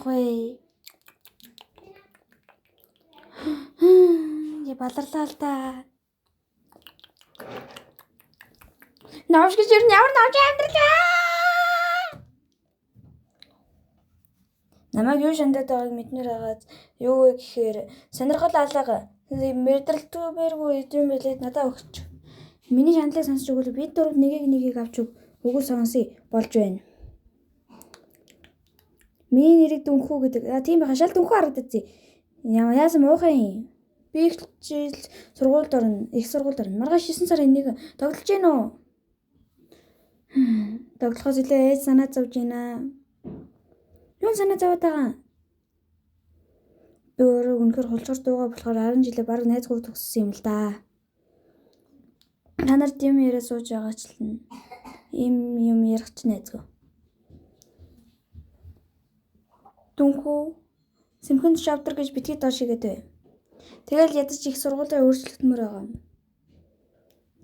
яах вэ? Я баларлаа л да. Навш гэж ямар навч амьдралаа. Намайг юу шандаад байгааг мэднээр хагаад юу вэ гэхээр сонирхол алга мэдрэлтүүмээргүй юм билээ надад өгч. Миний шаналыг сонсч өгвөл бид дөрөв нэгийг авч өгөл сонсъё болж байна. Миний нэрийг Дүнхүү гэдэг. Тийм байха шал Дүнхүү харагддаг. Яасан муухай юм. Би их жил сургуульд орно. Их сургуульд орно. Маргааш 9 сарын 1 тоглож гин үү? Тоглохоос илүү ээж санаа зовж байна. Юу санаа зовоод байгаа? Би өөрөө үнэхээр хулцгаар дуугаа болохоор 10 жилээ баг найзгүй төгссөн юм л да. Та нарт юм яриа сууж байгаа ч л юм ярих ч найзгүй. Дүнхүү Сэмхэн шавдар гэж битгий доош игээд бай. Тэгэл ядаж их сургуулаа өөрчлөлтмөр байгаа юм.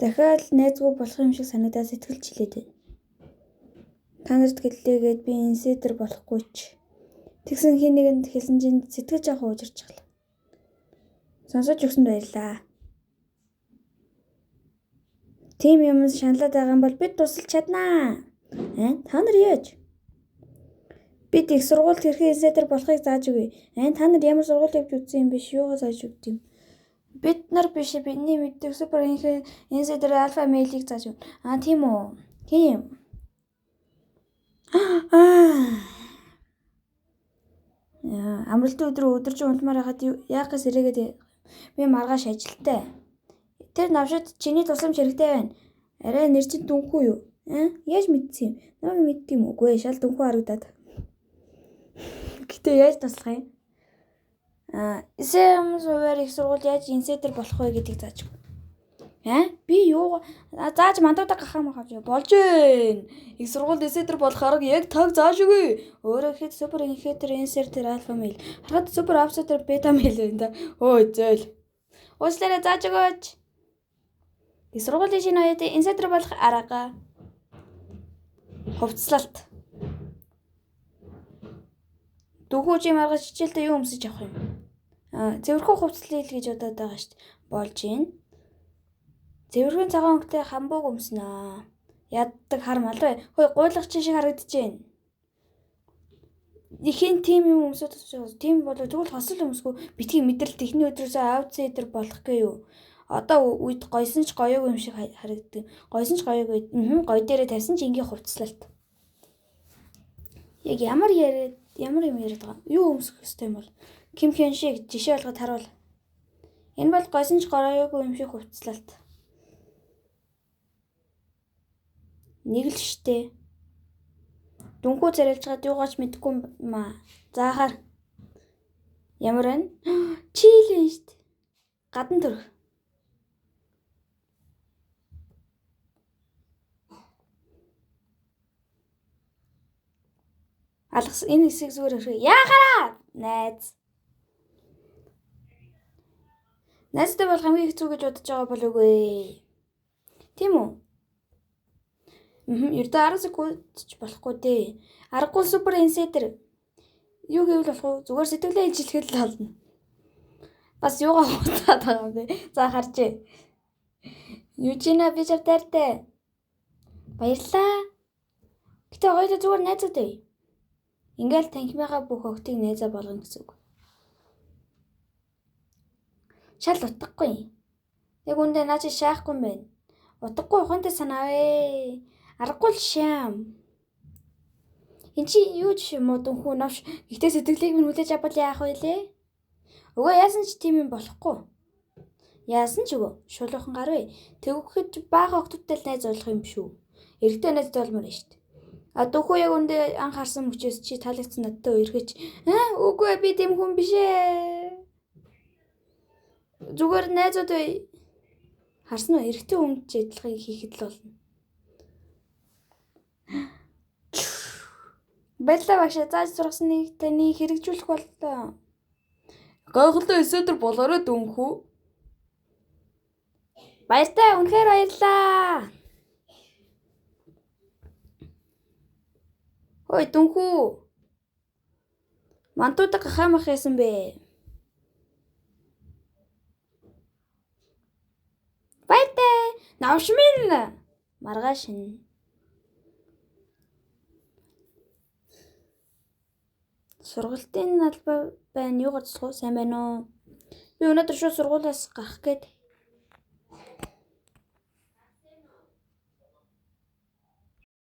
Дахиад найзгүй болох юм шиг санагдаад сэтгэлж хилээд байна. Та нарт гэлээгээд би инсайдер болохгүй ч. Тэгсэн хин нэгэнд хэлсэн чинь сэтгэл жоох уужирч гал. Сонсож өгсөнд баярлаа. Тим юм шаналаад байгаа юм бол бид тусалж чаднаа. Та нар яаж? Бид их сургуульд хэрхэн инсайдер болохыг зааж өгье. Та нар ямар сургууль явж үзсэн юм биш юугаа зааж өгд юм. Бид нар биш бидний мэддэг супер инсайдер альфа мэйлийг зааж өгнө. Тийм үү? Тийм. Амралтын өдрөө өдөржин унтмаар хахад яах гэж сэрээгээд би маргааш ажилтаа. Тэр навшид чиний тусламж хэрэгтэй байна. Арай нэр чинь Дүнхүү юу? Яаж мэдсэн юм? Намайг мэддэг юм үгүй ээ, шал Дүнхүү харагдаад. Гэтэ яаж туслах юм? Эсэм суваар их сургууль яаж инсайдер болох вэ гэдгийг зааж өг. Би юу зааж мандуудаа гахаамаа хавж болж байна. Их сургууль инсайдер болох арга яг таг зааж өгье. Өөрөө хэд супер инсайдер альфа мэйл. Харахад супер аутсайдер бета мэйл байна да. Өө зөөл. Уучлаарай зааж өгөөч. Их сургуулийн шинэ оюутан инсайдер болох арга. Хувцлалт. Дүнхүү чи маргааш хичээлдээ юу өмсөж авах юм? Цэвэрхэн хувцлал гэж бодоод байгаа шүү дээ. Болж байна. Цэвэрхэн цагаан өнгөтэй хамбууг өмснө. Яддаг хар мал бай. Хөөе гуйлах чинь шиг харагдаж байна. Ихэн тим юм өмсөж байгаа. Тийм болоо тэгвэл хосол өмсгөө битгий мэдрэл техний өдрөөсөө аутсайдер болох гээ юу? Одоо үед гойсон ч гоёг юм шиг харагддаг. Гойсон ч гоёг үед гой дээрээ тавьсан ч ингийн хувцлалт. Яг ямар юм яриад байгаа. Юу өмсөх ёстой юм бол? Ким Хён шиг жишээ болгоод харуул. Энэ бол гойсон ч гоёг юм шиг хувцлалт. Нэг л штэ. Дүнхүү зэрэлж гад юугаач мэдэхгүй юм аа. За хар. Ямар байна? Чийлэн штэ. Гадна төрх. Алгас энэ хэсэг зүгээр хэрэг. Яахаараа? Найзтай бол хамгийн хэцүү гэж бодож байгаа бол үгүй. Тийм үү? Ердөө 10 секунд ч болохгүй дээ. Аргагүй супер инсайдер. Юу гэвэл болох вэ? Зүгээр сэтгэлээ ижилхэд л болно. Бас юугаа хутаад байгаа юм бэ? За харжээ. Южина би чавтартай. Баярлаа. Гэтэ хоёулаа зүгээр найзууд бай. Ингээл танхимынхаа бүх өгтийг найзаа болгоно гэсэн үг. Шал утгагүй. Яг үндэ наа чи шаахгүй юм байна. Утгагүй ухаантай санаавэ. Аргагүй л шаам. Энд чи юу ч юм уу Дүнхүү навш. Гэхдээ сэтгэлийг минь хүлээж авбал яах вэ лээ? Өгөө яасан ч тийм юм болохгүй. Яасан ч өгөө шулуухан гарвэ. Тэгвэл бага октодтой л найз болох юм шүү. Эрэгтэй найзтай болмоор нь шүү дээ. Дүнхүү яг үндэ анх харсан мөчөөс чи таалагдсан надтай үерхэж. Үгүй би тийм хүн биш ээ. Зүгээр найзууд харсан уу? Эрэгтэй хүнд ч адилхан хийхэд л болно. Баярлалаа багш. Зааж сургасныг таны хэрэгжүүлэх боллоо. Гайхалтай инсайдер болоорой Дүнхүү. Баяртай, үнэхээр баярлалаа. Ой Дүнхүү. Мантуудаа гахаамах яасан бэ? Баяртай. Навшмын маргааш нь. Сургалтын албаа байна. Юу гоцлох уу? Сайн байна уу? Би өнөөдөр шууд сургуулиас гарах гээд